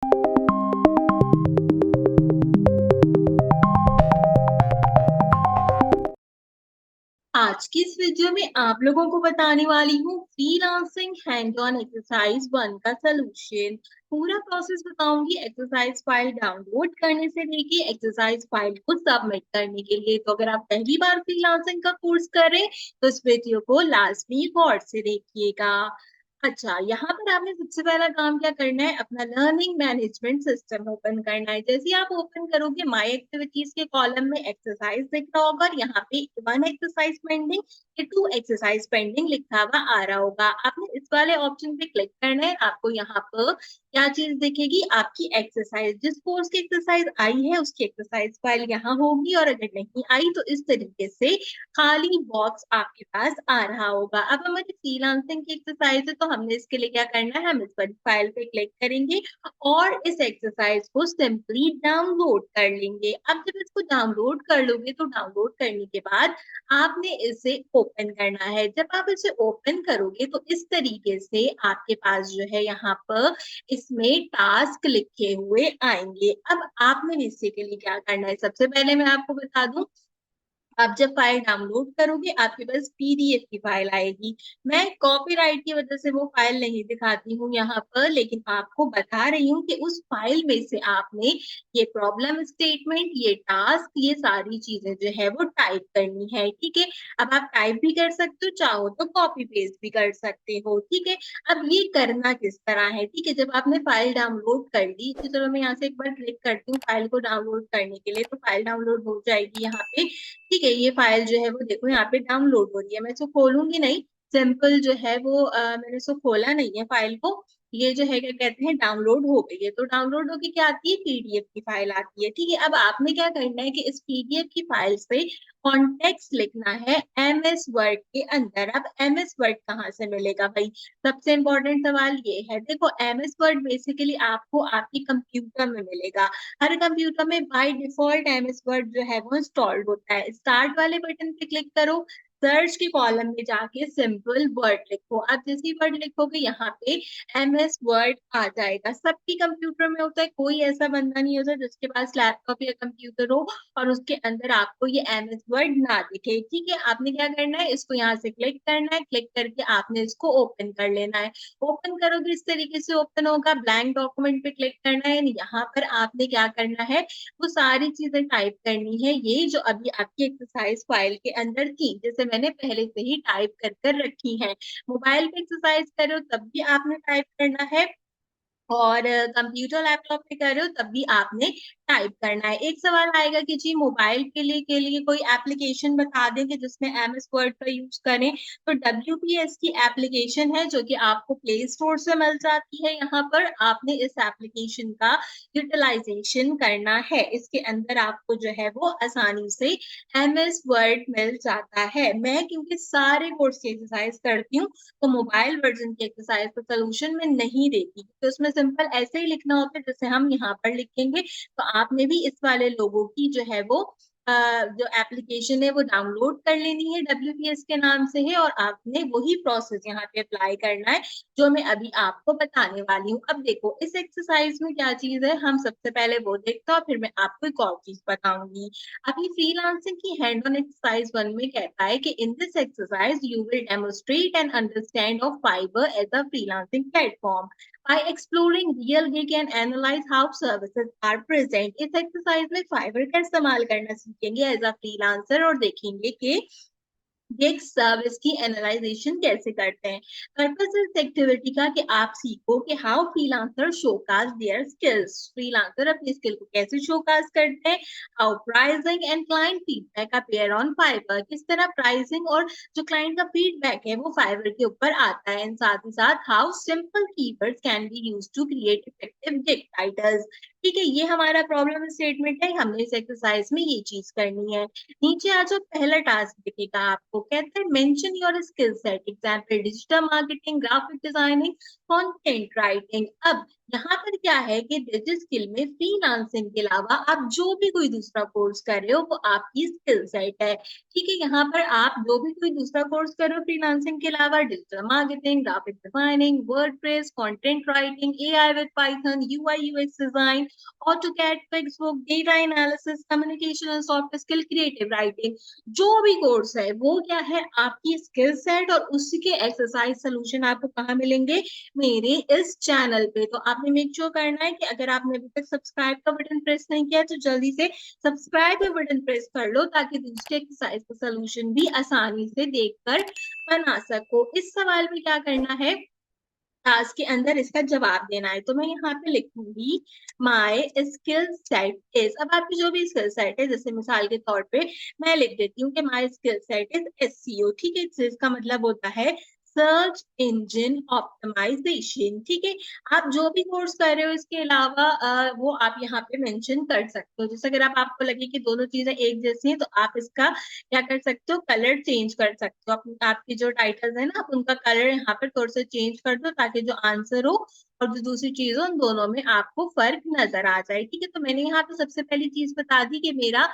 आज की इस वीडियो में आप लोगों को बताने वाली हूँ फ्रीलांसिंग हैंड ऑन एक्सरसाइज 1 का सलूशन। पूरा प्रोसेस बताऊंगी एक्सरसाइज फाइल डाउनलोड करने से लेके एक्सरसाइज फाइल को सबमिट करने के लिए। तो अगर आप पहली बार फ्रीलांसिंग का कोर्स कर रहे हैं तो इस वीडियो को लाजमी गौर से देखिएगा। अच्छा, यहाँ पर आपने सबसे पहला काम क्या करना है, अपना लर्निंग मैनेजमेंट सिस्टम ओपन करना है। जैसे ही आप ओपन करोगे माय एक्टिविटीज के कॉलम में एक्सरसाइज दिख रहा होगा और यहाँ पे 1 एक्सरसाइज पेंडिंग या 2 एक्सरसाइज पेंडिंग लिखा हुआ आ रहा होगा। आपने इस वाले ऑप्शन पे क्लिक करना है। आपको यहाँ पर क्या चीज दिखेगी, आपकी एक्सरसाइज, जिस कोर्स की एक्सरसाइज आई है उसकी एक्सरसाइज फाइल यहाँ होगी, और अगर नहीं आई तो इस तरीके से खाली बॉक्स आपके पास आ रहा होगा। अब हमारी फ्रीलांसिंग की एक्सरसाइज है तो हमने इसके लिए क्या करना है, हम इस वाली फाइल पे क्लिक करेंगे और इस एक्सरसाइज को सिंपली डाउनलोड कर लेंगे। अब जब इसको डाउनलोड कर लोगे तो डाउनलोड करने के बाद आपने इसे ओपन करना है। जब आप इसे ओपन करोगे तो इस तरीके से आपके पास जो है यहाँ पर इसमें टास्क लिखे हुए आएंगे। अब आपने बेसिकली क्या करना है, सबसे पहले मैं आपको बता दूं, आप जब फाइल डाउनलोड करोगे आपके पास पीडीएफ की फाइल आएगी। मैं कॉपीराइट की वजह से वो फाइल नहीं दिखाती हूँ यहाँ पर, लेकिन आपको बता रही हूँ कि उस फाइल में से आपने ये प्रॉब्लम स्टेटमेंट, ये टास्क, ये सारी चीजें जो है वो टाइप करनी है। ठीक है, अब आप टाइप भी कर सकते हो, चाहो तो कॉपी पेस्ट भी कर सकते हो। ठीक है, अब ये करना किस तरह है, ठीक है, जब आपने फाइल डाउनलोड कर ली तो चलो मैं यहाँ से एक बार क्लिक करती हूँ फाइल को डाउनलोड करने के लिए, तो फाइल डाउनलोड हो जाएगी यहाँ पे। ठीक है, ये फाइल जो है वो देखो यहाँ पे डाउनलोड हो रही है। मैं इसको खोलूंगी नहीं, सिंपल जो है वो मैंने इसको खोला नहीं है फाइल को। ये जो है क्या कहते हैं, डाउनलोड हो गई है। तो डाउनलोड होके क्या आती है, पीडीएफ की फाइल आती है। ठीक है, अब आपने क्या करना है कि इस पीडीएफ की फाइल से कॉन्टेक्स्ट लिखना है एमएस वर्ड के अंदर। अब एमएस वर्ड कहाँ से मिलेगा भाई, सबसे इंपॉर्टेंट सवाल ये है। देखो, एमएस वर्ड बेसिकली आपको आपके कंप्यूटर में मिलेगा। हर कंप्यूटर में बाय डिफॉल्ट एमएस वर्ड जो है वो इंस्टॉल्ड होता है। स्टार्ट वाले बटन पे क्लिक करो, सर्च के कॉलम में जाके सिंपल वर्ड लिखो। अब जैसे वर्ड लिखोगे यहाँ पे एमएस वर्ड आ जाएगा। सबके कंप्यूटर में होता है, कोई ऐसा बंदा नहीं होता जिसके पास लैपटॉप या कंप्यूटर हो और उसके अंदर आपको ये एमएस वर्ड ना दिखे। ठीक है, आपने क्या करना है, इसको यहाँ से क्लिक करना है, क्लिक करके आपने इसको ओपन कर लेना है। ओपन करोगे इस तरीके से ओपन होगा। ब्लैंक डॉक्यूमेंट पे क्लिक करना है, यहाँ पर आपने क्या करना है, वो सारी चीजें टाइप करनी है, ये जो अभी आपकी एक्सरसाइज फाइल के अंदर थी, जैसे मैंने पहले से ही टाइप कर कर रखी है। मोबाइल पे एक्सरसाइज करो तब भी आपने टाइप करना है, और कंप्यूटर लैपटॉप पे कर रहे हो तब भी आपने टाइप करना है। एक सवाल आएगा कि जी मोबाइल के लिए कोई एप्लीकेशन बता दें कि जिसमें एमएस वर्ड का यूज करें। तो डब्ल्यूपीएस की एप्लीकेशन है जो कि आपको प्ले स्टोर से मिल जाती है। यहाँ पर आपने इस एप्लीकेशन का यूटिलाइजेशन करना है। इसके अंदर आपको जो है वो आसानी से एमएस वर्ड मिल जाता है। मैं क्योंकि सारे कोर्स की एक्सरसाइज करती हूँ तो मोबाइल वर्जन की एक्सरसाइज का सोल्यूशन में नहीं देती, तो उसमें सिंपल ऐसे ही लिखना होता है जैसे हम यहाँ पर लिखेंगे। तो आपने भी इस वाले लोगों की जो है वो जो एप्लीकेशन है वो डाउनलोड कर लेनी है, डब्ल्यूपीएस के नाम से है, और आपने वही प्रोसेस यहाँ पे अप्लाई करना है जो मैं अभी आपको बताने वाली हूँ। अब देखो इस एक्सरसाइज में क्या चीज है, हम सबसे पहले वो देखते हैं, फिर मैं आपको एक और चीज बताऊंगी। अभी फ्रीलांसिंग की हैंड ऑन एक्सरसाइज 1 में कहता है कि in this exercise you will demonstrate and understand of Fiverr as a freelancing platform by exploring real gig and analyze how services are present। इस एक्सरसाइज में फाइबर का इस्तेमाल करना सीखेंगे एज अ फ्रीलांसर, और देखेंगे कि गिग सर्विस की एनालाइजेशन कैसे करते हैं। पर्पस इस एक्टिविटी का कि आप सीखो कि how freelancer show cause their skills, freelancer अपनी स्किल को कैसे शोकास करते हैं। How pricing and client feedback appear on fibre, किस तरह प्राइसिंग और जो क्लाइंट का फीडबैक है वो फाइबर के ऊपर आता है। साथ ही साथ how simple keywords can be used to create effective gig titles. ठीक है, ये हमारा प्रॉब्लम स्टेटमेंट है, हमने इस एक्सरसाइज में ये चीज करनी है। नीचे आ जाओ, पहला टास्क दिखेगा आपको, कहते हैं mention your skill set, example digital marketing, graphic designing, content writing. अब यहाँ पर क्या है कि डिजिटल स्किल में फ्रीलांसिंग के अलावा आप जो भी कोई दूसरा कोर्स कर रहे हो वो आपकी स्किल सेट है। ठीक है, यहाँ पर आप जो भी कोई दूसरा कोर्स कर रहे हो फ्रीलांसिंग के अलावा, digital marketing, graphic designing, WordPress, content writing, AI with Python, UI UX design, AutoCAD, फिक्सबुक, data analysis, communication and soft skill, creative writing, जो भी कोर्स है वो क्या है आपकी स्किल सेट, और उसी के एक्सरसाइज सोल्यूशन आपको कहाँ मिलेंगे, मेरे इस चैनल पे। तो आपने मेक श्योर करना है कि अगर आपने अभी तक सब्सक्राइब का बटन प्रेस नहीं किया तो जल्दी से सब्सक्राइब का बटन प्रेस कर लो, ताकि दूसरे एक्सरसाइज का सोल्यूशन भी आसानी से देखकर बना सको। इस सवाल में क्या करना है, टास्क के अंदर इसका जवाब देना है। तो मैं यहाँ पे लिखूंगी माय स्किल सेट इज। अब आपकी जो भी स्किल सेट है, जैसे मिसाल के तौर पे मैं लिख देती हूँ कि my skill set is SEO. ठीक है, इसका मतलब होता है सर्च इंजन ऑप्टिमाइजेशन। ठीक है, आप जो भी कोर्स कर रहे हो इसके अलावा वो आप यहाँ पे मेंशन कर सकते हो। जैसे अगर आपको लगे कि दोनों चीजें एक जैसी हैं तो आप इसका क्या कर सकते हो, कलर चेंज कर सकते हो। आपकी जो टाइटल्स है ना, आप उनका कलर यहाँ पर थोड़ा सा चेंज कर दो, ताकि जो आंसर हो और जो दूसरी चीज हो उन दोनों में आपको फर्क नजर आ जाए। ठीक है, तो मैंने यहाँ पे सबसे पहली चीज बता दी कि मेरा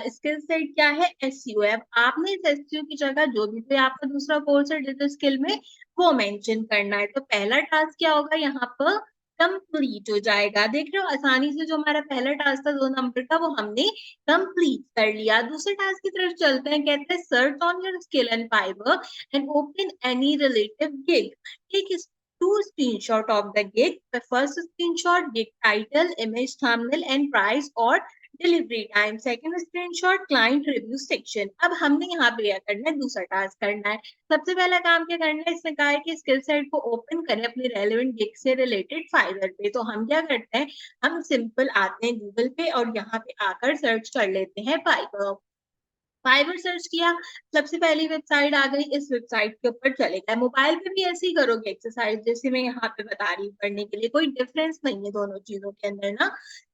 स्किल सेट क्या है, एसईओ है। अब आपने इस एसईओ की जगह जो भी कोई आपका दूसरा कोर्स है डिजिटल स्किल में वो मेंशन करना है। तो पहला टास्क क्या होगा यहाँ पर, कंप्लीट हो जाएगा। देख रहे हो आसानी से, जो हमारा पहला टास्क था 2 नंबर का वो हमने कंप्लीट कर लिया। दूसरे टास्क की तरफ चलते हैं, कहते हैं search on your skill and Fiverr and open any relative gig. Take two screenshot of the gig. The first screenshot, gig title, image, thumbnail and price or delivery time. Second screenshot, client review section. अब हमने यहाँ पे क्या करना है, दूसरा task करना है। सबसे पहला काम क्या करना है, इसने कहा है कि स्किल सेट को ओपन करें अपने रेलेवेंट गिग से रिलेटेड फाइवर पे। तो हम क्या करते हैं, हम सिंपल आते हैं गूगल पे और यहाँ पे आकर सर्च कर लेते हैं फाइवर। फाइवर सर्च किया, सबसे पहली वेबसाइट आ गई, इस वेबसाइट के ऊपर चले गए। मोबाइल पे भी ऐसे ही करोगे एक्सरसाइज जैसे मैं यहाँ पे बता रही हूँ करने के लिए, कोई डिफरेंस नहीं है दोनों चीजों के अंदर ना।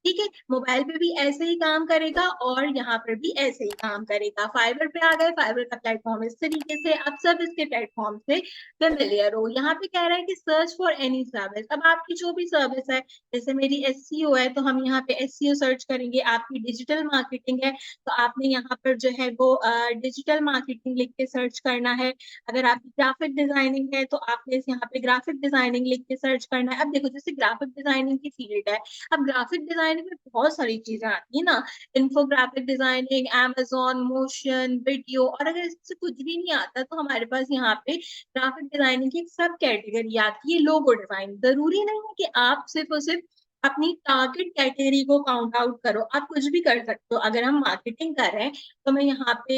ठीक है, मोबाइल पे भी ऐसे ही काम करेगा और यहाँ पर भी ऐसे ही काम करेगा। फाइवर पे आ गए, फाइवर का प्लेटफॉर्म इस तरीके से, आप सब इसके प्लेटफॉर्म से फेमिलियर हो। यहाँ पे कह रहा है कि सर्च फॉर एनी सर्विस। अब आपकी जो भी सर्विस है, जैसे मेरी एसईओ है तो हम यहाँ पे एसईओ सर्च करेंगे। आपकी डिजिटल मार्केटिंग है तो आपने यहाँ पर जो है वो डिजिटल मार्केटिंग लिख के सर्च करना है। अगर आपकी ग्राफिक डिजाइनिंग है तो आपने यहाँ पे ग्राफिक डिजाइनिंग लिख के सर्च करना है। अब देखो जैसे ग्राफिक डिजाइनिंग की फील्ड है, अब ग्राफिक डिजाइनिंग में बहुत सारी चीजें आती है ना, infographic designing, Amazon, motion video, और अगर इससे कुछ भी नहीं आता तो हमारे पास यहाँ पे ग्राफिक डिजाइनिंग की एक सब कैटेगरी आती है, लोगो डिजाइन। जरूरी नहीं है कि आप सिर्फ और सिर्फ अपनी टारगेट कैटेगरी को काउंट आउट करो, आप कुछ भी कर सकते हो। अगर हम मार्केटिंग कर रहे हैं तो मैं यहाँ पे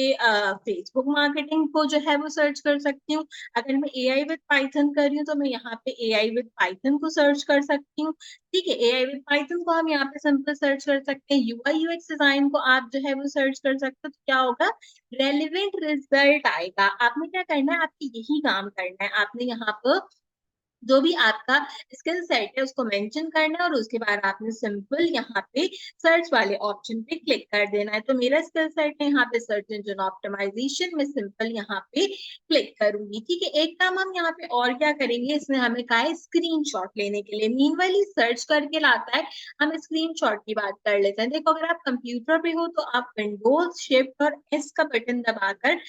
फेसबुक मार्केटिंग को जो है वो सर्च कर सकती हूँ। अगर मैं एआई विद पाइथन कर रही हूँ तो मैं यहाँ पे एआई विद पाइथन को सर्च कर सकती हूँ। ठीक है, एआई विद पाइथन को हम यहाँ पे सिंपल सर्च कर सकते हैं। यूआई यूएक्स डिजाइन को आप जो है वो सर्च कर सकते हो। तो क्या होगा, रेलिवेंट रिजल्ट आएगा। आपने क्या करना है, आपकी यही काम करना है। आपने यहाँ पर जो भी आपका स्किल सेट है उसको मेंशन करना है और उसके बाद आपने सिंपल यहाँ पे सर्च वाले ऑप्शन पे क्लिक कर देना है। तो मेरा स्किल सेट है यहाँ पे सर्च इंजन ऑप्टिमाइजेशन में, सिंपल यहाँ पे क्लिक करूंगी। ठीक है, एक काम हम यहाँ पे और क्या करेंगे, इसमें हमें कहा है स्क्रीनशॉट लेने के लिए। मीनवाइल सर्च करके लाता है, हम स्क्रीनशॉट की बात कर लेते हैं। देखो अगर आप कंप्यूटर पे हो तो आप विंडोज शिफ्ट और एस का बटन दबाकर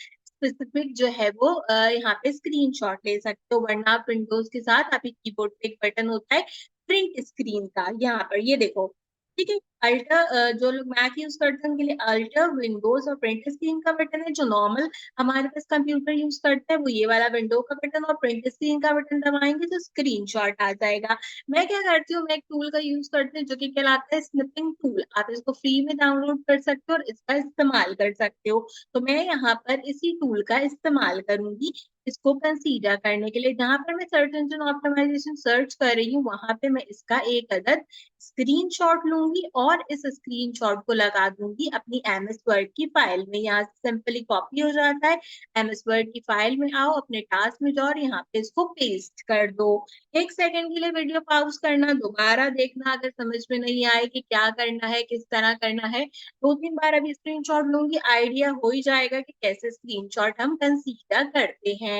स्पेसिफिक जो है वो यहाँ पे स्क्रीनशॉट ले सकते हो, वरना आप विंडोज के साथ आपकी कीबोर्ड पे एक बटन होता है प्रिंट स्क्रीन का, यहाँ पर ये देखो। ठीक है, अल्टर जो लोग मैक यूज करते हैं उनके लिए अल्टर विंडोज और प्रिंट स्क्रीन का बटन है। जो नॉर्मल हमारे पास कंप्यूटर यूज करते हैं वो ये वाला विंडो का बटन और प्रिंट स्क्रीन का बटन दबाएंगे तो स्क्रीनशॉट आ जाएगा। मैं क्या करती हूँ, मैं एक टूल का यूज करती हूँ जो कि कहलाता है स्निपिंग टूल। आप इसको फ्री में डाउनलोड कर सकते हो और इसका इस्तेमाल कर सकते हो। तो मैं यहाँ पर इसी टूल का इस्तेमाल करूंगी इसको कंसीडर करने के लिए। जहां पर मैं सर्च इंजन ऑप्टिमाइजेशन सर्च कर रही हूँ वहां पे मैं इसका एक अदद स्क्रीनशॉट लूंगी और इस स्क्रीनशॉट को लगा दूंगी अपनी एमएस वर्ड की फाइल में। यहाँ से सिंपली कॉपी हो जाता है, एमएस वर्ड की फाइल में आओ, अपने टास्क में जाओ और यहाँ पे इसको पेस्ट कर दो। 1 सेकंड के लिए वीडियो पॉज करना, दोबारा देखना अगर समझ में नहीं आए कि क्या करना है, किस तरह करना है। 2-3 बार अभी स्क्रीनशॉट लूंगी, आइडिया हो ही जाएगा कि कैसे स्क्रीनशॉट हम कंसीडर करते हैं।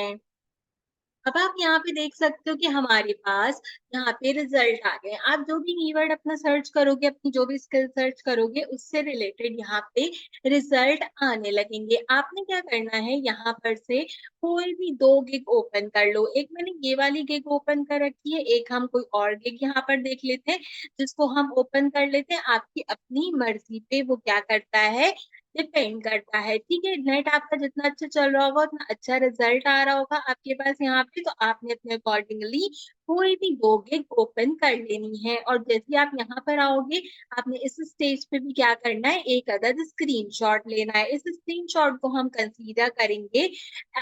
अब आप यहाँ पे देख सकते हो कि हमारे पास यहाँ पे रिजल्ट आ गए। आप जो भी कीवर्ड अपना सर्च करोगे, अपनी जो भी स्किल सर्च करोगे, उससे रिलेटेड यहाँ पे रिजल्ट आने लगेंगे। आपने क्या करना है, यहाँ पर से कोई भी दो गिग ओपन कर लो। एक मैंने ये वाली गिग ओपन कर रखी है, एक हम कोई और गिग यहाँ पर देख लेते हैं जिसको हम ओपन कर लेते हैं। आपकी अपनी मर्जी पे वो क्या करता है, डिपेंड करता है। ठीक है, नेट आपका जितना अच्छा चल रहा होगा उतना अच्छा रिजल्ट आ रहा होगा आपके पास यहाँ पे, तो आपने अपने अकॉर्डिंगली कोई भी दो गिग ओपन कर लेनी है। और जैसे आप यहाँ पर आओगे, आपने इस स्टेज पे भी क्या करना है, एक अदद स्क्रीनशॉट लेना है। इस स्क्रीनशॉट को हम कंसीडर करेंगे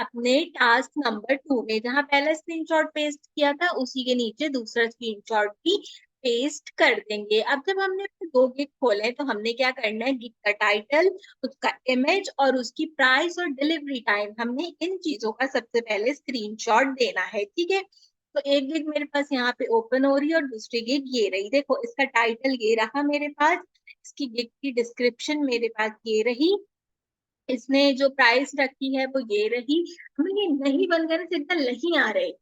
अपने टास्क नंबर 2 में। जहां पहला स्क्रीनशॉट पेस्ट किया था, उसी के नीचे दूसरा स्क्रीनशॉट भी पेस्ट कर देंगे। अब जब हमने अपने दो गिग खोले, तो हमने क्या करना है, गिग का टाइटल, उसका इमेज और उसकी प्राइस और डिलीवरी टाइम, हमने इन चीजों का सबसे पहले स्क्रीनशॉट देना है। ठीक है, तो एक गिग मेरे पास यहाँ पे ओपन हो रही है और दूसरी गिग ये रही। देखो, इसका टाइटल ये रहा मेरे पास, इसकी गिग की डिस्क्रिप्शन मेरे पास ये रही, इसने जो प्राइस रखी है वो ये रही। हमें ये नहीं बंद करने, सिग्नल नहीं आ रहे।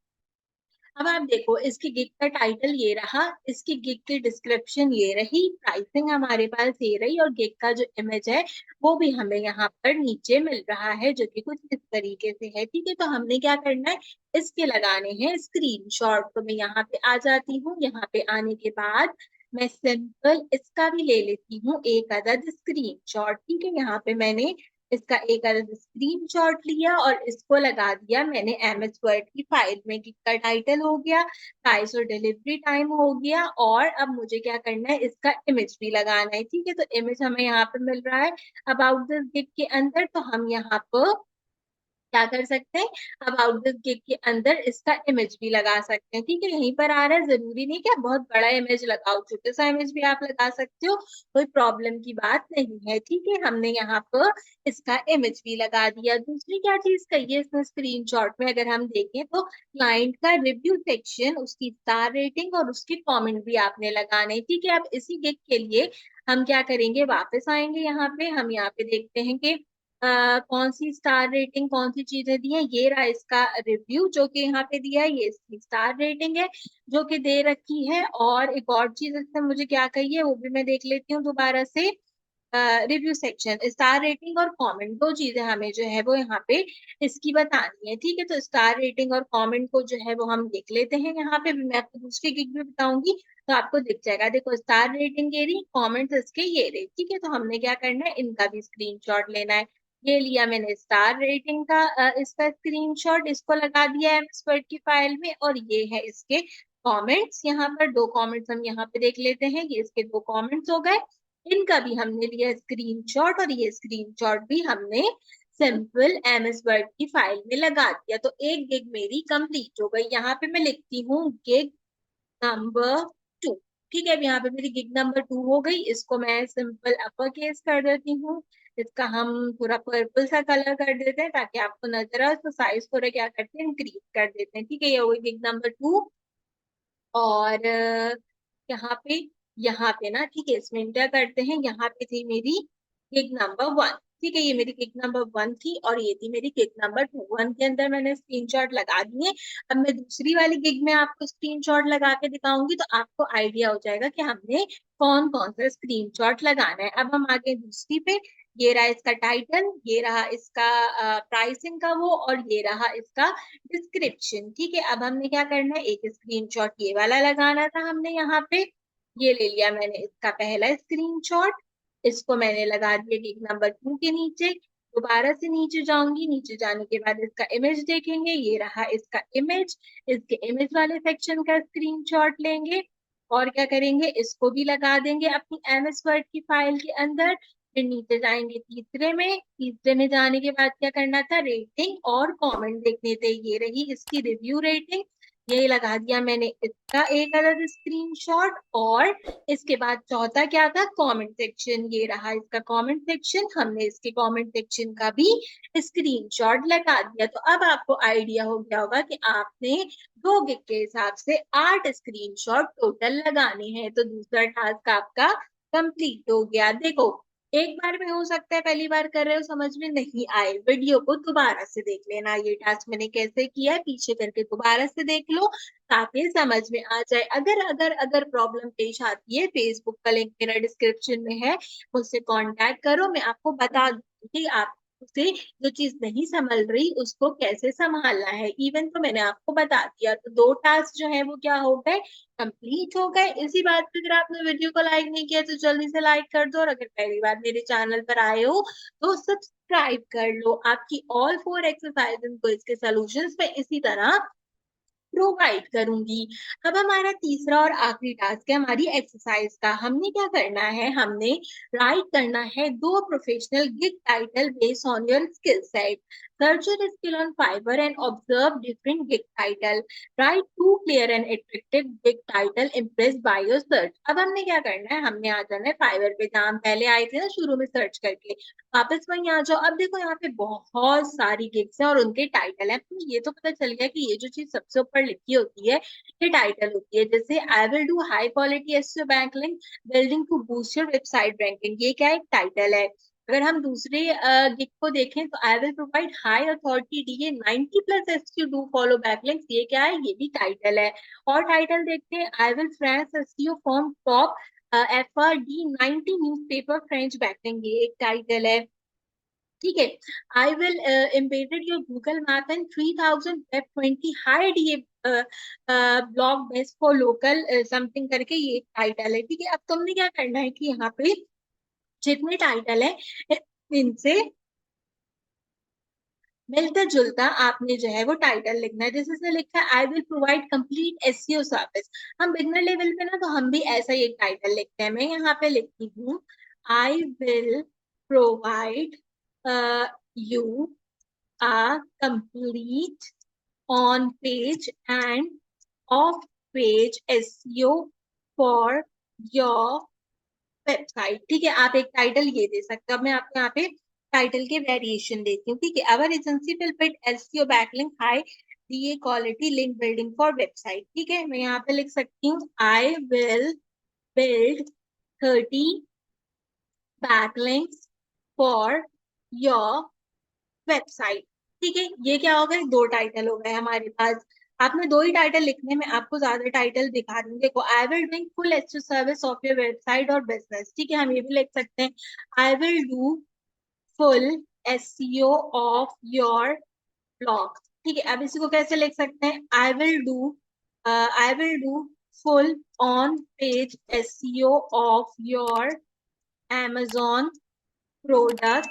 अब आप देखो, इसकी गिग का टाइटल ये रहा, इसकी गिग की डिस्क्रिप्शन ये रही, प्राइसिंग हमारे पास ये रही, और गिग का जो इमेज है वो भी हमें यहाँ पर नीचे मिल रहा है, जो कि कुछ इस तरीके से है। ठीक है, तो हमने क्या करना है, इसके लगाने हैं स्क्रीनशॉट। तो मैं यहाँ पे आ जाती हूँ। यहाँ पे आने के बाद मैं सिंपल इसका भी ले लेती हूँ एक अदद स्क्रीनशॉट। ठीक है, यहाँ पे मैंने इसका एक अलग स्क्रीनशॉट लिया और इसको लगा दिया मैंने एमएस वर्ड की फाइल में। गिग का टाइटल हो गया, प्राइस और डिलीवरी टाइम हो गया, और अब मुझे क्या करना है, इसका इमेज भी लगाना है। ठीक है, तो इमेज हमें यहाँ पे मिल रहा है अबाउट दिस गिग के अंदर, तो हम यहाँ पर क्या कर सकते हैं, अबाउट दिस गिग के अंदर इसका इमेज भी लगा सकते हैं। ठीक है, यहीं पर आ रहा है, जरूरी नहीं कि आप बहुत बड़ा इमेज लगाओ, छोटे सा इमेज भी आप लगा सकते हो, कोई प्रॉब्लम की बात नहीं है। ठीक है, हमने यहाँ पर इसका इमेज भी लगा दिया। दूसरी क्या चीज कही है इसमें स्क्रीनशॉट में, अगर हम देखें तो क्लाइंट का रिव्यू सेक्शन, उसकी स्टार रेटिंग और उसके कॉमेंट भी आपने लगाने। ठीक है, अब इसी गिग के लिए हम क्या करेंगे, वापस आएंगे यहाँ पे, हम यहाँ पे देखते हैं कि कौन सी स्टार रेटिंग, कौन सी चीजें दी है। ये रहा इसका रिव्यू जो कि यहाँ पे दिया है, ये इसकी स्टार रेटिंग है जो कि दे रखी है। और एक और चीज इसमें मुझे क्या कही है वो भी मैं देख लेती हूँ दोबारा से। रिव्यू सेक्शन, स्टार रेटिंग और कमेंट, दो चीजें हमें जो है वो यहाँ पे इसकी बतानी है। ठीक है, तो स्टार रेटिंग और कमेंट को जो है वो हम देख लेते हैं। यहाँ पे भी मैं आपको दूसरी गिग भी बताऊंगी तो आपको दिख जाएगा। देखो, स्टार रेटिंग ये रही, कमेंट्स इसके ये रहे। ठीक है, तो हमने क्या करना है, इनका भी स्क्रीनशॉट लेना है। ये लिया मैंने स्टार रेटिंग का इसका स्क्रीनशॉट, इसको लगा दिया है एमएस वर्ड की फाइल में, और ये है इसके कमेंट्स। यहाँ पर दो कमेंट्स हम यहाँ पे देख लेते हैं, ये इसके दो कमेंट्स हो गए, इनका भी हमने लिया स्क्रीनशॉट, और ये स्क्रीनशॉट भी हमने सिंपल एमएस वर्ड की फाइल में लगा दिया। तो एक गिग मेरी कंप्लीट हो गई। यहाँ पे मैं लिखती हूँ गिग नंबर 2। ठीक है, अब यहाँ पे मेरी गिग नंबर 2 हो गई, इसको मैं सिंपल अपर केस कर देती हूँ। इसका हम थोड़ा पर्पल सा कलर कर देते हैं ताकि आपको नजर आए, तो साइज थोड़ा क्या करते हैं, इंक्रीज कर देते हैं। ठीक है, ये हो गई गिग नंबर 2। और यहाँ पे यहाँ पे ना, ठीक है, इसमें क्या करते हैं, यहाँ पे थी मेरी गिग नंबर 1। ठीक है, ये मेरी गिग नंबर 1 थी, और ये थी मेरी गिग नंबर 2। 1 के अंदर मैंने स्क्रीनशॉट लगा दिए। अब मैं दूसरी वाली गिग में आपको स्क्रीनशॉट लगा के दिखाऊंगी, तो आपको आइडिया हो जाएगा कि हमने कौन कौन सा स्क्रीनशॉट लगाना है। अब हम आगे दूसरी पे, ये रहा इसका टाइटल, ये रहा इसका प्राइसिंग का वो, और ये रहा इसका डिस्क्रिप्शन। ठीक है, अब हमने क्या करना है, एक स्क्रीनशॉट ये वाला लगाना था हमने यहाँ पे, ये ले लिया मैंने इसका पहला स्क्रीनशॉट, इसको मैंने लगा दिया गिग नंबर 2 के नीचे। दोबारा से नीचे जाऊंगी, नीचे जाने के बाद इसका इमेज देखेंगे, ये रहा इसका इमेज, इसके इमेज वाले सेक्शन का स्क्रीनशॉट लेंगे, और क्या करेंगे, इसको भी लगा देंगे अपनी एमएस वर्ड की फाइल के अंदर। फिर नीचे जाएंगे तीसरे में, तीसरे में जाने के बाद क्या करना था, रेटिंग और कमेंट देखने थे, ये रही इसकी रिव्यू रेटिंग, ये लगा दिया मैंने इसका एक अलग स्क्रीनशॉट। और इसके बाद चौथा क्या था, कमेंट सेक्शन, ये रहा इसका कमेंट सेक्शन, हमने इसके कमेंट सेक्शन का भी स्क्रीनशॉट लगा दिया। तो अब आपको आइडिया हो गया होगा कि आपने दो गिग के हिसाब से 8 स्क्रीनशॉट टोटल लगाने हैं। तो दूसरा टास्क आपका कंप्लीट हो गया। देखो, एक बार में हो सकता है, पहली बार कर रहे हो समझ में नहीं आए, वीडियो को दोबारा से देख लेना, ये टास्क मैंने कैसे किया है पीछे करके दोबारा से देख लो ताकि समझ में आ जाए। अगर अगर अगर प्रॉब्लम पेश आती है, फेसबुक का लिंक मेरा डिस्क्रिप्शन में है, मुझसे कांटेक्ट करो, मैं आपको बता दूंगी आप से जो चीज नहीं संभल रही उसको कैसे संभालना है। इवन तो मैंने आपको बता दिया, तो 2 टास्क जो है वो क्या हो गए, कंप्लीट हो गए। इसी बात पे अगर आपने वीडियो को लाइक नहीं किया तो जल्दी से लाइक कर दो, और अगर पहली बार मेरे चैनल पर आए हो तो सब्सक्राइब कर लो। आपकी ऑल 4 एक्सरसाइज को इसके सॉल्यूशंस में इसी तरह प्रोवाइड करूंगी। अब हमारा तीसरा और आखिरी टास्क है हमारी एक्सरसाइज का। हमने क्या करना है, हमने राइट करना है 2 professional gig title based on your skill set. Search your skill on Fiverr and observe different gig title. Right 2 clear and attractive gig title impress by your search. अब हमने क्या करना है, हमने आ जाना है फाइवर पे, जहाँ हम पहले आए थे ना शुरू में सर्च करके, वापस वहीं आ जाओ। अब देखो यहाँ पे बहुत सारी गिग्स हैं और उनके टाइटल है, तो ये तो पता चल गया कि ये जो चीज सबसे ऊपर लिखी होती है ये टाइटल होती है। जैसे I will do high quality SEO backlink building to boost your website ranking, ये क्या एक टाइटल है। अगर हम दूसरे गिग को देखें तो I will provide high authority DA 90+ SEO do follow backlinks, ये क्या है, ये भी टाइटल है। और टाइटल देखते हैं, I will French SEO form top FRD 90 newspaper French backlink, ये एक टाइटल है। ठीक है, I will embedded your Google map and 3000 web 20 high DA blog best for local something करके, ये एक टाइटल है। ठीक है, अब तुमने क्या करना है कि यहाँ पे जितने टाइटल है इनसे मिलता जुलता आपने जो है वो टाइटल लिखना है। जैसे इसने लिखा है I will provide complete SEO service, हम बिगनर लेवल पे ना, तो हम भी ऐसा ही एक टाइटल लिखते हैं। मैं यहाँ पे लिखती हूँ I will provide you a complete on page and off page SEO for your website. ठीक है, आप एक टाइटल ये दे सकते हो। अब मैं आपको यहाँ पे टाइटल के वेरिएशन देती हूँ। ठीक है, our agency will build SEO backlink high DA quality link building for website. ठीक है, मैं यहाँ पे लिख सकती हूँ I will build 30 backlinks for your website. ठीक है, ये क्या हो गए, 2 टाइटल हो गए हमारे पास। आपने 2 ही टाइटल लिखने में, आपको ज्यादा टाइटल दिखा दूंगी। देखो, I will doing full SEO service of your website और बिजनेस। ठीक है, हम ये भी लिख सकते हैं, आई will do full SEO of your blog. ठीक है, अब इसी को कैसे लिख सकते हैं, आई will do full on page SEO of your Amazon product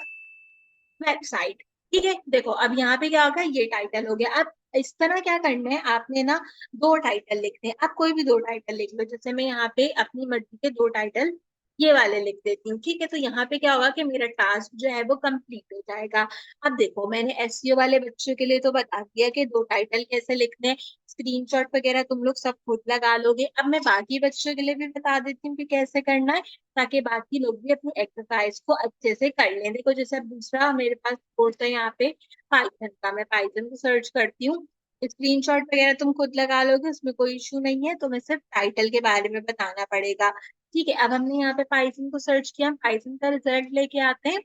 website. ठीक है, देखो अब यहाँ पे क्या होगा, ये टाइटल हो गया। अब इस तरह क्या करना है, आपने ना 2 टाइटल लिखने हैं। आप कोई भी 2 टाइटल लिख लो, जैसे मैं यहाँ पे अपनी मर्जी के 2 टाइटल ये वाले लिख देती हूँ। ठीक है, तो यहाँ पे क्या होगा कि मेरा टास्क जो है वो कंप्लीट हो जाएगा। अब देखो, मैंने एसईओ वाले बच्चों के लिए तो बता दिया कि 2 टाइटल कैसे लिखने हैं, स्क्रीनशॉट वगैरह तुम लोग सब खुद लगा लोगे। अब मैं बाकी बच्चों के लिए भी बता देती हूँ कि कैसे करना है, ताकि बाकी लोग भी अपनी एक्सरसाइज को अच्छे से कर लें। देखो, जैसे अब दूसरा मेरे पास कोर्स है यहाँ पे पाइथन का, मैं पाइथन को सर्च करती हूँ। स्क्रीनशॉट वगैरह तुम खुद लगा लोगे, उसमें कोई इशू नहीं है, तुम्हें सिर्फ टाइटल के बारे में बताना पड़ेगा। ठीक है, अब हमने यहाँ पे पाइथन को सर्च किया, हम पाइथन का रिजल्ट लेके आते हैं।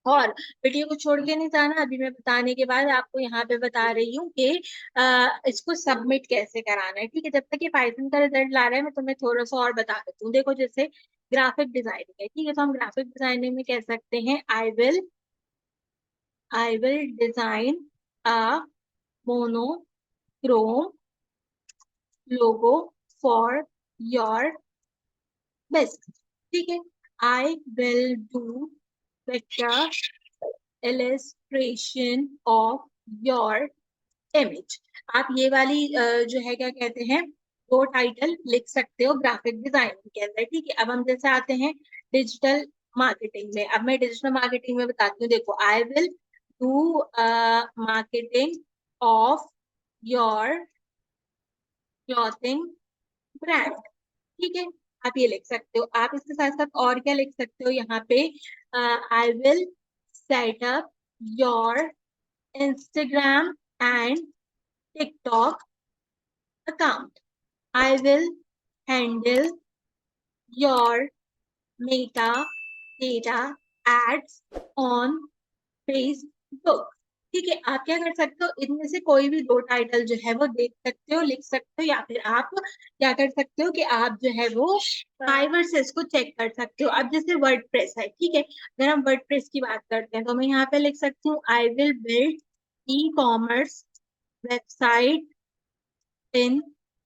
और वीडियो को छोड़ के नहीं जाना, अभी मैं बताने के बाद आपको यहाँ पे बता रही हूँ कि इसको सबमिट कैसे कराना है। ठीक है, जब तक ये पाइथन का रिजल्ट ला रहा है मैं तुम्हें थोड़ा सा और बता देती हूँ। देखो, जैसे ग्राफिक डिजाइनिंग है, ठीक है, तो हम ग्राफिक डिजाइनिंग में कह सकते हैं I will design a monochrome logo for your business. ठीक है, आई will do better illustration of your image। आप ये वाली जो है क्या कहते हैं, 2 टाइटल लिख सकते हो ग्राफिक डिजाइनिंग के अंदर। ठीक है, अब हम जैसे आते हैं डिजिटल मार्केटिंग में। अब मैं डिजिटल मार्केटिंग में बताती हूँ। देखो, आई will do marketing of your clothing brand. ठीक है, आप ये लिख सकते हो। आप इसके साथ साथ और क्या लिख सकते हो यहाँ पे, I will set up your Instagram and TikTok account. I will handle your Meta data ads on Facebook. ठीक है, आप क्या कर सकते हो, इनमें से कोई भी दो टाइटल जो है वो देख सकते हो, लिख सकते हो, या फिर आप क्या कर सकते हो कि आप जो है वो फाइवर से इसको चेक कर सकते हो। अब जैसे वर्डप्रेस है, ठीक है, अगर हम वर्डप्रेस की बात करते हैं तो मैं यहाँ पे लिख सकती हूँ I will build e commerce website in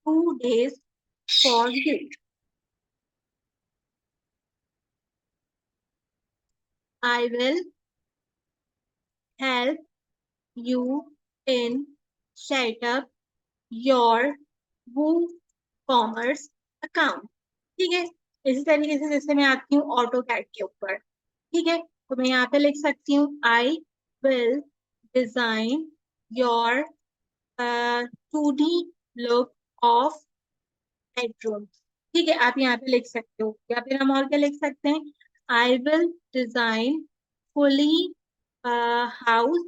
2 days for you. I will help you in set up your WooCommerce account. ठीक है, इसी तरीके से जैसे मैं आती हूँ ऑटो कैड के ऊपर, ठीक है, तो मैं यहाँ पे लिख सकती हूँ I will design your 2D look of bedroom. ठीक है, आप यहाँ पे लिख सकते हो, या फिर हम और क्या लिख सकते हैं, I will design fully house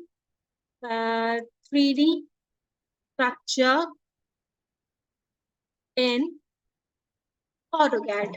3D structure in AutoCAD.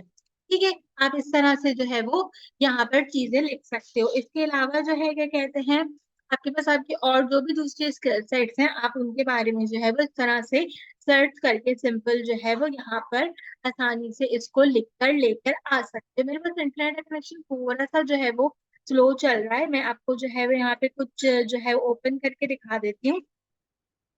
ठीक है, आप इस तरह से जो है वो यहाँ पर चीजें लिख सकते हो। इसके अलावा जो है क्या कहते हैं, आपके पास आपकी और जो भी दूसरे स्किल सेट्स हैं, आप उनके बारे में जो है वो इस तरह से सर्च करके सिंपल जो है वो यहाँ पर आसानी से इसको लिख कर लेकर आ सकते हैं। मेरे पास इंटरनेट कनेक्शन थोड़ा सा जो है वो स्लो चल रहा है, मैं आपको जो है वो यहाँ पे कुछ जो है ओपन करके दिखा देती हूँ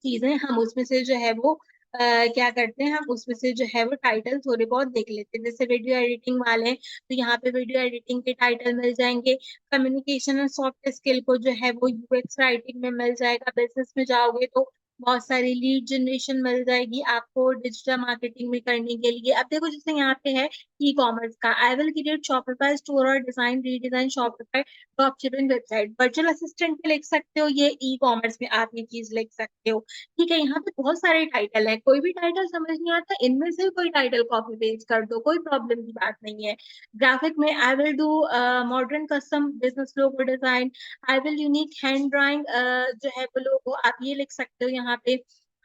चीजें, हम उसमें से जो है वो क्या करते हैं, हम उसमें से जो है वो टाइटल थोड़े बहुत देख लेते हैं। जैसे वीडियो एडिटिंग वाले हैं तो यहाँ पे वीडियो एडिटिंग के टाइटल मिल जाएंगे। कम्युनिकेशन और सॉफ्ट स्किल को जो है वो यूएक्स राइटिंग में मिल जाएगा। बिजनेस में जाओगे तो बहुत सारी लीड जनरेशन मिल जाएगी आपको डिजिटल मार्केटिंग में करने के लिए। अब देखो जैसे यहाँ पे है ई कॉमर्स का, I will create Shopify store और design redesign Shopify dropshipping website. Virtual assistant पे लिख सकते हो, ये ई कॉमर्स में आप ये चीज लिख सकते हो। ठीक है, यहाँ पे बहुत सारे टाइटल है, कोई भी टाइटल समझ नहीं आता, इनमें से कोई टाइटल कॉपी पेस्ट कर दो, कोई प्रॉब्लम की बात नहीं है। ग्राफिक में आई will do modern custom business logo design, I will unique hand drawing जो है वो लोगो आप ये लिख सकते हो यहाँ पे।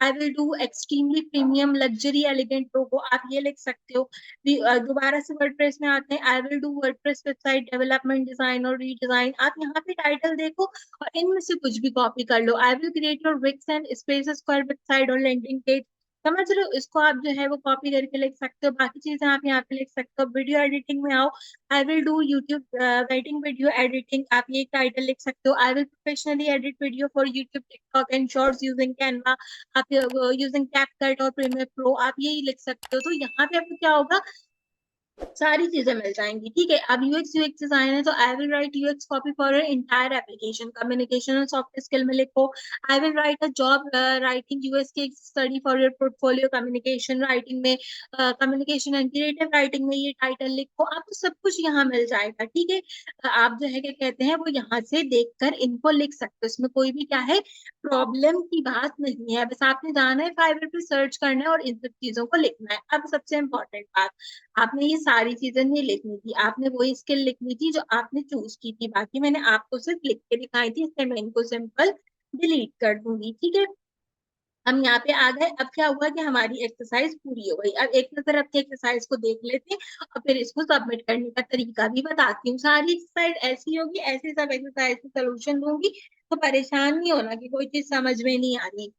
I will do extremely premium luxury elegant logo आप ये लिख सकते हो। दोबारा से वर्डप्रेस में आते हैं, आई will do WordPress website development design और रीडिजाइन। आप यहाँ पे टाइटल देखो और इनमें से कुछ भी कॉपी कर लो। I will create your Wix and स्पेस स्क्वायर वेबसाइट और लैंडिंग पेज। समझ रहे हो, इसको आप जो है वो कॉपी करके लिख सकते हो, बाकी चीजें आप यहाँ पे लिख सकते हो। वीडियो एडिटिंग में आओ, आई will do YouTube wedding video editing आप ये टाइटल लिख सकते हो। I will professionally edit video for YouTube TikTok and shorts using Canva, आप यूजिंग कैपकट और प्रीमियर प्रो आप यही लिख सकते हो। तो यहाँ पे आपको क्या होगा, सारी चीजें मिल जाएंगी। ठीक है, अब यूएक्स यूएक्स डिजाइन है तो I will write UX copy for entire application. Communication और सॉफ्ट स्किल में लिखो, I will write a job writing यूएस के study for your portfolio. Communication writing में कम्युनिकेशन एंड क्रिएटिव राइटिंग में ये टाइटल लिखो, आपको सब कुछ यहाँ मिल जाएगा। ठीक है, आप जो है क्या कहते हैं वो यहाँ से देखकर इनको लिख सकते हो, इसमें कोई भी क्या है प्रॉब्लम की बात नहीं है। बस आपने जाना है फाइवर पे सर्च करना है और इन सब चीजों को लिखना है। अब सबसे इम्पोर्टेंट बात, आपने ये सारी चीजें नहीं लिखनी थी, आपने वही स्किल लिखनी थी जो आपने चूज की थी, बाकी मैंने आपको सिर्फ लिख के दिखाई थी, इसलिए मैं इनको सिंपल डिलीट कर दूंगी। ठीक है, हम यहाँ पे आ गए। अब क्या हुआ कि हमारी एक्सरसाइज पूरी हो गई। अब एक नजर आपकी एक्सरसाइज को देख लेते हैं और फिर इसको सबमिट करने का तरीका भी बताती हूँ। सारी एक्सरसाइज ऐसी होगी, ऐसे सब एक्सरसाइज के सोल्यूशन दूंगी, तो परेशान नहीं होना कि कोई चीज समझ में नहीं आ रही।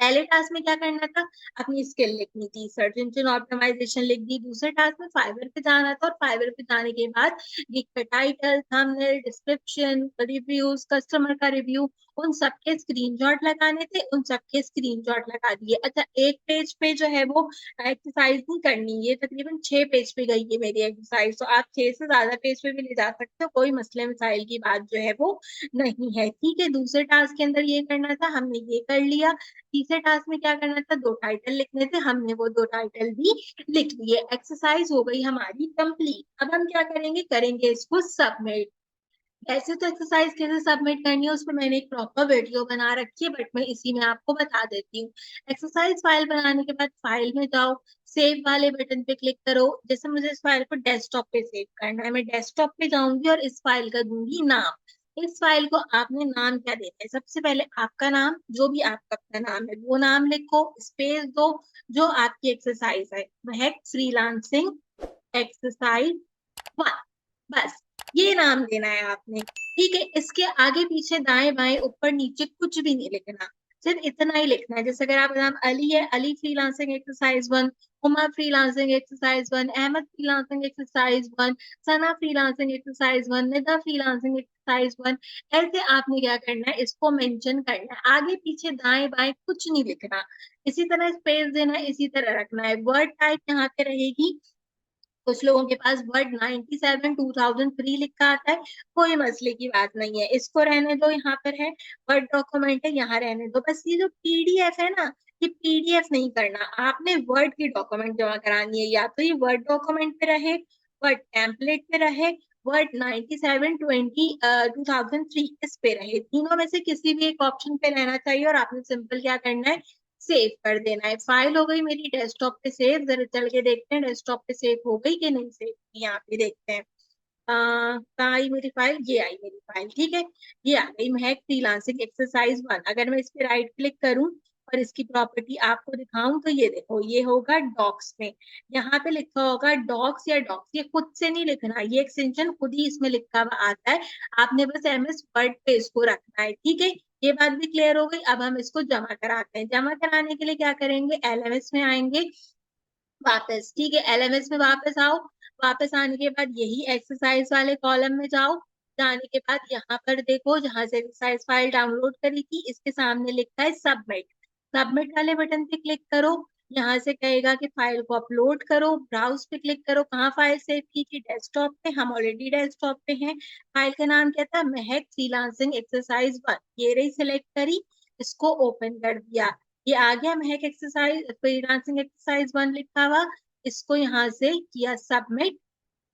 पहले टास्क में क्या करना था, अपनी स्किल लिखनी थी, सर्च इंजन ऑप्टिमाइजेशन लिख दी। दूसरे टास्क में फाइवर पे जाना था और फाइवर पे जाने के बाद गिग का title, thumbnail, description, reviews, customer का रिव्यू, उन सबके स्क्रीनशॉट लगाने थे, उन सबके स्क्रीनशॉट लगा दिए। अच्छा, एक पेज पे जो है वो एक्सरसाइज नहीं करनी, ये तकरीबन 6 पेज पे गई है मेरी एक्सरसाइज, तो आप 6 से ज्यादा पेज पे भी ले जा सकते हो, कोई मसले मसाइल की बात जो है वो नहीं है। ठीक है, दूसरे टास्क के अंदर ये करना था, हमने ये कर लिया। तीसरे टास्क में क्या करना था, दो टाइटल लिखने थे, हमने वो दो टाइटल भी लिख लिए। एक्सरसाइज हो गई हमारी कंप्लीट। अब हम क्या करेंगे, करेंगे इसको सबमिट। ऐसे तो एक्सरसाइज कैसे सबमिट करनी है उस पर मैंने एक प्रॉपर वीडियो बना रखी है, बट मैं इसी में आपको बता देती हूँ। एक्सरसाइज फाइल बनाने के बाद फाइल में जाओ, सेव वाले बटन पे क्लिक करो। जैसे मुझे इस फाइल को डेस्कटॉप पे सेव करना है, मैं डेस्कटॉप पे जाऊंगी और इस फाइल का दूंगी नाम। इस फाइल को आपने नाम क्या देना है, सबसे पहले आपका नाम, जो भी आपका अपना नाम है वो नाम लिखो, स्पेस दो, जो आपकी एक्सरसाइज है वह फ्रीलांसिंग एक्सरसाइज 1, बस ये नाम देना है आपने। ठीक है, इसके आगे पीछे दाएं बाएं ऊपर नीचे कुछ भी नहीं लिखना, सिर्फ इतना ही लिखना है। जैसे अगर आपका नाम अली है, Ali freelancing exercise 1, Uma freelancing exercise 1, Ahmad freelancing exercise 1, Sana freelancing exercise 1, Nida freelancing exercise 1। ऐसे आपने क्या करना है, इसको मेंशन करना है, आगे पीछे दाएं बाएं कुछ नहीं लिखना। इसी तरह स्पेस देना है, इसी तरह रखना है। वर्ड टाइप यहाँ पे रहेगी, कुछ लोगों के पास वर्ड 97 2003 लिखा आता है, कोई मसले की बात नहीं है, इसको रहने दो। यहाँ पर है वर्ड डॉक्यूमेंट है, यहाँ रहने दो। बस ये जो पीडीएफ है ना, ये पीडीएफ नहीं करना, आपने वर्ड की डॉक्यूमेंट जमा करानी है। या तो ये वर्ड डॉक्यूमेंट पे रहे, वर्ड टेम्पलेट पे रहे, वर्ड 97 2003 इस पे रहे, तीनों में से किसी भी एक ऑप्शन पे रहना चाहिए। और आपने सिंपल क्या करना है, सेव कर देना है। फाइल हो गई मेरी डेस्कटॉप पे सेव, जरा चल के देखते हैं डेस्कटॉप पे सेव हो गई कि नहीं सेव। यहाँ पे देखते हैं, कहाँ आई मेरी फाइल, ये आई मेरी फाइल। ठीक है, ये आ गई महक फ्रीलांसिंग एक्सरसाइज 1। अगर मैं इस पे राइट क्लिक करूं और इसकी प्रॉपर्टी आपको दिखाऊं तो ये देखो, ये होगा डॉक्स में, यहाँ पे लिखा होगा डॉक्स या डॉक्स। ये खुद से नहीं लिखना, ये एक्सटेंशन खुद ही इसमें लिखा हुआ आता है, आपने बस एमएस वर्ड पे इसको रखना है। ठीक है, ये बात भी क्लियर हो गई। अब हम इसको जमा कराते हैं। जमा कराने के लिए क्या करेंगे, एलएमएस में आएंगे वापस। ठीक है, एलएमएस में वापस आओ, वापस आने के बाद यही एक्सरसाइज वाले कॉलम में जाओ। जाने के बाद यहाँ पर देखो, जहां से एक्सरसाइज फाइल डाउनलोड करी थी इसके सामने लिखा है सबमिट, सबमिट वाले बटन पे क्लिक करो। यहाँ से कहेगा कि फाइल को अपलोड करो, ब्राउज पे क्लिक करो। कहाँ फाइल सेव की थी, डेस्कटॉप पे, हम ऑलरेडी डेस्कटॉप पे हैं। फाइल का नाम क्या था, महक फ्रीलांसिंग एक्सरसाइज 1, ये रही सिलेक्ट करी, इसको ओपन कर दिया। ये आ गया महक एक्सरसाइज फ्रीलांसिंग एक्सरसाइज 1 लिखा हुआ, इसको यहाँ से किया सबमिट।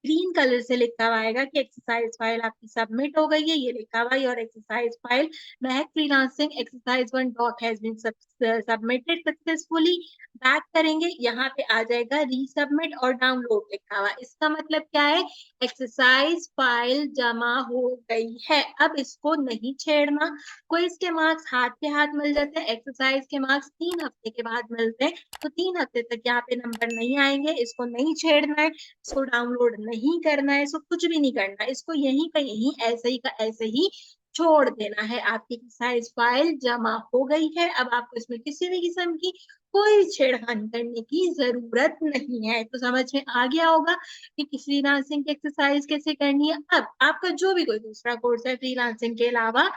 ग्रीन कलर से लिखा हुआ आएगा कि एक्सरसाइज फाइल आपकी सबमिट हो गई है, ये लिखा हुआ है। और exercise file Mehak freelancing exercise 1 doc has been submitted successfully. Back करेंगे, यहाँ पे आ जाएगा रीसबमिट और डाउनलोड लिखा हुआ। इसका मतलब क्या है, एक्सरसाइज फाइल जमा हो गई है। अब इसको नहीं छेड़ना। कोई इसके मार्क्स हाथ के हाथ मिल जाते हैं, एक्सरसाइज के मार्क्स 3 हफ्ते के बाद मिलते हैं, तो 3 हफ्ते तक यहाँ पे नंबर नहीं आएंगे। इसको नहीं छेड़ना है, इसको डाउनलोड नहीं करना है, इसको कुछ भी नहीं करना है, इसको यहीं का यहीं ऐसे ही का ऐसे ही छोड़ देना है। आपकी एक्सरसाइज फाइल जमा हो गई है। अब आपको इसमें किसी भी किस्म की कोई छेड़खानी करने की जरूरत नहीं है। तो समझ में आ गया होगा कि फ्रीलांसिंग की एक्सरसाइज कैसे करनी है। अब आपका जो भी कोई दूसरा कोर्स है फ्रीलांसिंग के अलावा,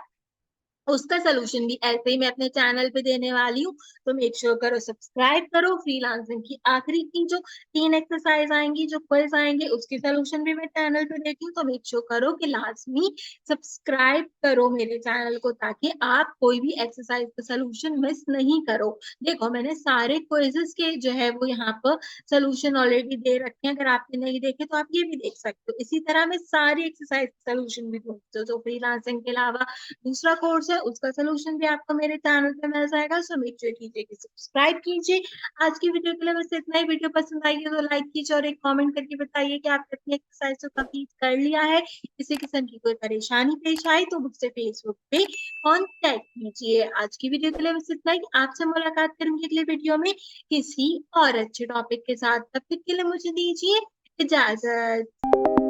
उसका सोल्यूशन भी ऐसे ही मैं अपने चैनल पे देने वाली हूँ। तो मेक श्योर करो सब्सक्राइब करो। फ्रीलांसिंग की आखिरी की जो 3 एक्सरसाइज आएंगी, जो क्विज आएंगे, उसकी सोल्यूशन भी मैं चैनल पे देती हूँ। तो मेक श्योर करो कि लाजमी सब्सक्राइब करो मेरे चैनल को, ताकि आप कोई भी एक्सरसाइज का सोल्यूशन मिस नहीं करो। देखो, मैंने सारे क्विजेस के जो है वो यहाँ पर सोल्यूशन ऑलरेडी दे रखे हैं, अगर आपने नहीं देखे तो आप ये भी देख सकते हो। इसी तरह मैं सारी एक्सरसाइज सोल्यूशन भी दूंगी, जो फ्रीलांसिंग के अलावा दूसरा कोर्स है उसका सोल्यूशन भी आपको मेरे चैनल पे मिल जाएगा। सो मेक श्योर कीजिए कि सब्सक्राइब कीजिए। आज की वीडियो के लिए बस इतना ही। वीडियो पसंद आई है तो लाइक कीजिए और एक कमेंट करके बताइए कि आपने अपनी एक्सरसाइज को कंप्लीट कर लिया है। किसी किस्म की कोई परेशानी पेश आई तो मुझसे फेसबुक पे कांटेक्ट कीजिए। आज की वीडियो के लिए बस इतना ही। आपसे मुलाकात करूंगी अगले वीडियो में किसी और अच्छे टॉपिक के साथ। तब तक के लिए मुझे दीजिए इजाजत।